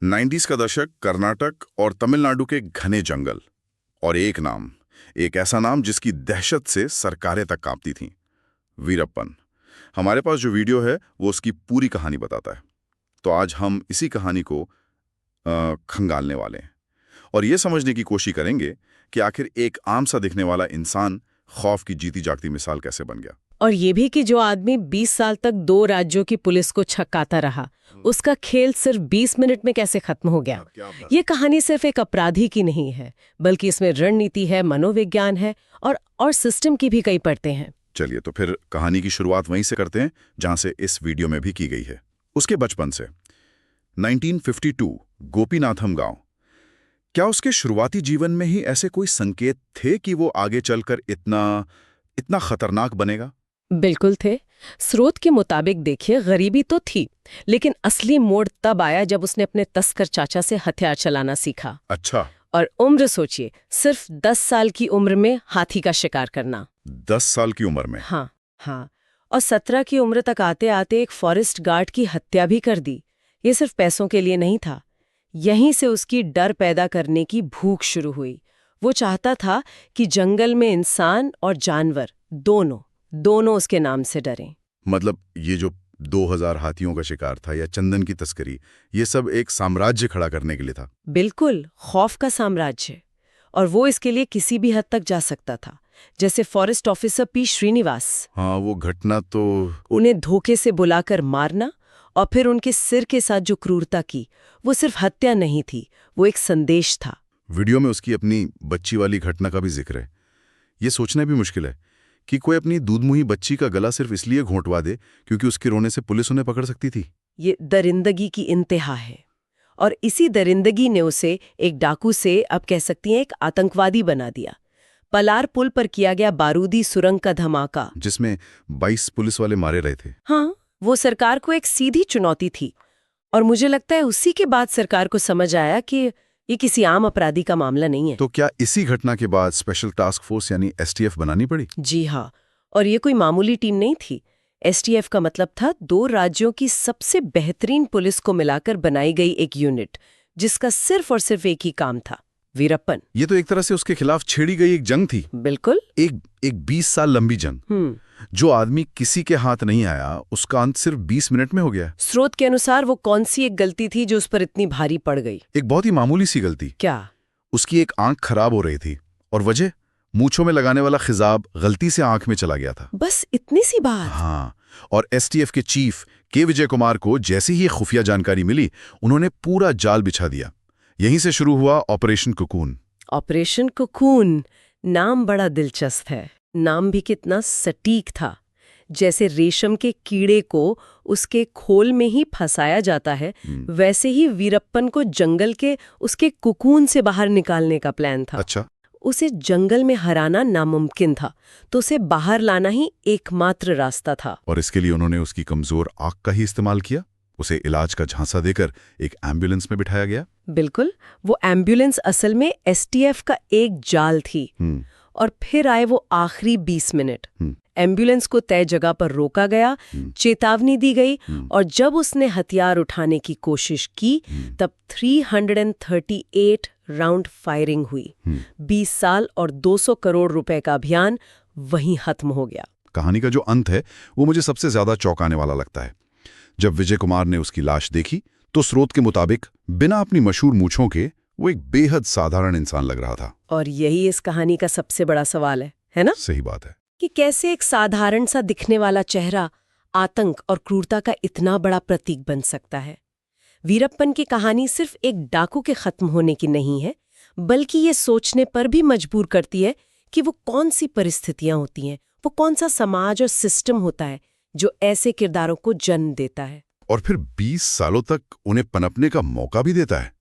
90s का दशक, कर्नाटक और तमिलनाडु के घने जंगल, और एक नाम, एक ऐसा नाम जिसकी दहशत से सरकारें तक कांपती थीं, वीरप्पन। हमारे पास जो वीडियो है वो उसकी पूरी कहानी बताता है। तो आज हम इसी कहानी को खंगालने वाले हैं और ये समझने की कोशिश करेंगे कि आखिर एक आम सा दिखने वाला इंसान खौफ की जीती जागती मिसाल कैसे बन गया। और ये भी कि जो आदमी 20 साल तक 2 राज्यों की पुलिस को छक्काता रहा, उसका खेल सिर्फ 20 मिनट में कैसे खत्म हो गया। ये कहानी सिर्फ एक अपराधी की नहीं है, बल्कि इसमें रणनीति है, मनोविज्ञान है और सिस्टम की भी कई परतें हैं। चलिए तो फिर कहानी की शुरुआत वहीं से करते हैं जहां से इस वीडियो में भी की गई है, उसके बचपन से। 1952 गोपीनाथम गांव। क्या उसके शुरुआती जीवन में ही ऐसे कोई संकेत थे कि वो आगे चलकर इतना खतरनाक बनेगा? बिल्कुल थे। स्रोत के मुताबिक देखिए, गरीबी तो थी, लेकिन असली मोड़ तब आया जब उसने अपने तस्कर चाचा से हथियार चलाना सीखा। अच्छा। और उम्र सोचिए, सिर्फ 10 साल की उम्र में हाथी का शिकार करना। 10 साल की उम्र में? हाँ। और 17 की उम्र तक आते आते एक फॉरेस्ट गार्ड की हत्या भी कर दी। ये सिर्फ पैसों के लिए नहीं था। यहीं से उसकी डर पैदा करने की भूख शुरू हुई। वो चाहता था कि जंगल में इंसान और जानवर दोनों उसके नाम से डरें। मतलब ये जो 2000 हाथियों का शिकार था या चंदन की तस्करी, ये सब एक साम्राज्य खड़ा करने के लिए था। बिल्कुल, खौफ का साम्राज्य। और वो इसके लिए किसी भी हद तक जा सकता था, जैसे फॉरेस्ट ऑफिसर पी श्रीनिवास। हाँ, वो घटना तो। उन्हें धोखे से बुलाकर मारना और फिर उनके सिर के साथ जो क्रूरता की, वो सिर्फ हत्या नहीं थी, वो एक संदेश था। वीडियो में उसकी अपनी बच्ची वाली घटना का भी जिक्र है। ये सोचना भी मुश्किल है कि कोई अपनी दूधमुही बच्ची का गला सिर्फ इसलिए घोंटवा दे क्योंकि उसके रोने से पुलिस उन्हें पकड़ सकती थी। ये दरिंदगी की इंतहा है। और इसी दरिंदगी ने उसे एक डाकू से, अब कह सकती हैं, एक आतंकवादी बना दिया। पलार पुल पर किया गया बारूदी सुरंग का धमाका, जिसमें 22 पुलिस वाले मारे रहे थे। हाँ, वो सरकार को एक सीधी चुनौती थी। और मुझे लगता है उसी के बाद सरकार को समझ आया कि ये किसी आम अपराधी का मामला नहीं है। तो क्या इसी घटना के बाद स्पेशल टास्क फोर्स यानी एसटीएफ बनानी पड़ी? जी हाँ, और ये कोई मामूली टीम नहीं थी। एसटीएफ का मतलब था 2 राज्यों की सबसे बेहतरीन पुलिस को मिलाकर बनाई गई एक यूनिट, जिसका सिर्फ और सिर्फ एक ही काम था, वीरप्पन। ये तो एक तरह से उसके खिलाफ छेड़ी गई एक जंग थी। बिल्कुल। एक 20 साल लंबी जंग। जो आदमी किसी के हाथ नहीं आया, उसका अंत सिर्फ 20 मिनट में हो गया। स्रोत के अनुसार वो कौन सी एक गलती थी जो उस पर इतनी भारी पड़ गई? एक बहुत ही मामूली सी गलती। क्या? उसकी एक आंख खराब हो रही थी और वजह, मूंछों में लगाने वाला खिजाब गलती से आंख में चला गया था। बस इतनी सी बात? हाँ। और एसटीएफ के चीफ के विजय कुमार को जैसे ही खुफिया जानकारी मिली, उन्होंने पूरा जाल बिछा दिया। यहीं से शुरू हुआ ऑपरेशन कुकून। ऑपरेशन कुकून, नाम बड़ा दिलचस्प है। नाम भी कितना सटीक था। जैसे रेशम के कीड़े को उसके खोल में ही फंसाया जाता है, वैसे ही वीरप्पन को जंगल के उसके कुकून से बाहर निकालने का प्लान था। अच्छा। उसे जंगल में हराना नामुमकिन था, तो उसे बाहर लाना ही एकमात्र रास्ता था। और इसके लिए उन्होंने उसकी कमजोर आंख का ही इस्तेमाल किया। उसे इलाज का झांसा देकर एक एम्बुलेंस में बिठाया गया। बिल्कुल, वो एम्बुलेंस असल में एसटीएफ का एक जाल थी। और फिर आए वो आखिरी 20 मिनट। एम्बुलेंस को तय जगह पर रोका गया, चेतावनी दी गई, और जब उसने हथियार उठाने की कोशिश की, तब 338 राउंड फायरिंग हुई। 20 साल और 200 करोड़ रुपए का अभियान वहीं खत्म हो गया। कहानी का जो अंत है वो मुझे सबसे ज्यादा चौंकाने वाला लगता है। जब विजय कुमार ने उसकी लाश देखी तो स्रोत के मुताबिक बिना अपनी मशहूर मूंछों के वो एक बेहद साधारण इंसान लग रहा था। और यही इस कहानी का सबसे बड़ा सवाल है ना? सही बात है कि कैसे एक साधारण सा दिखने वाला चेहरा आतंक और क्रूरता का इतना बड़ा प्रतीक बन सकता है। वीरप्पन की कहानी सिर्फ एक डाकू के खत्म होने की नहीं है, बल्कि ये सोचने पर भी मजबूर करती है कि वो कौन सी परिस्थितियां होती हैं, वो कौन सा समाज और सिस्टम होता है जो ऐसे किरदारों को जन्म देता है और फिर 20 सालों तक उन्हें पनपने का मौका भी देता है।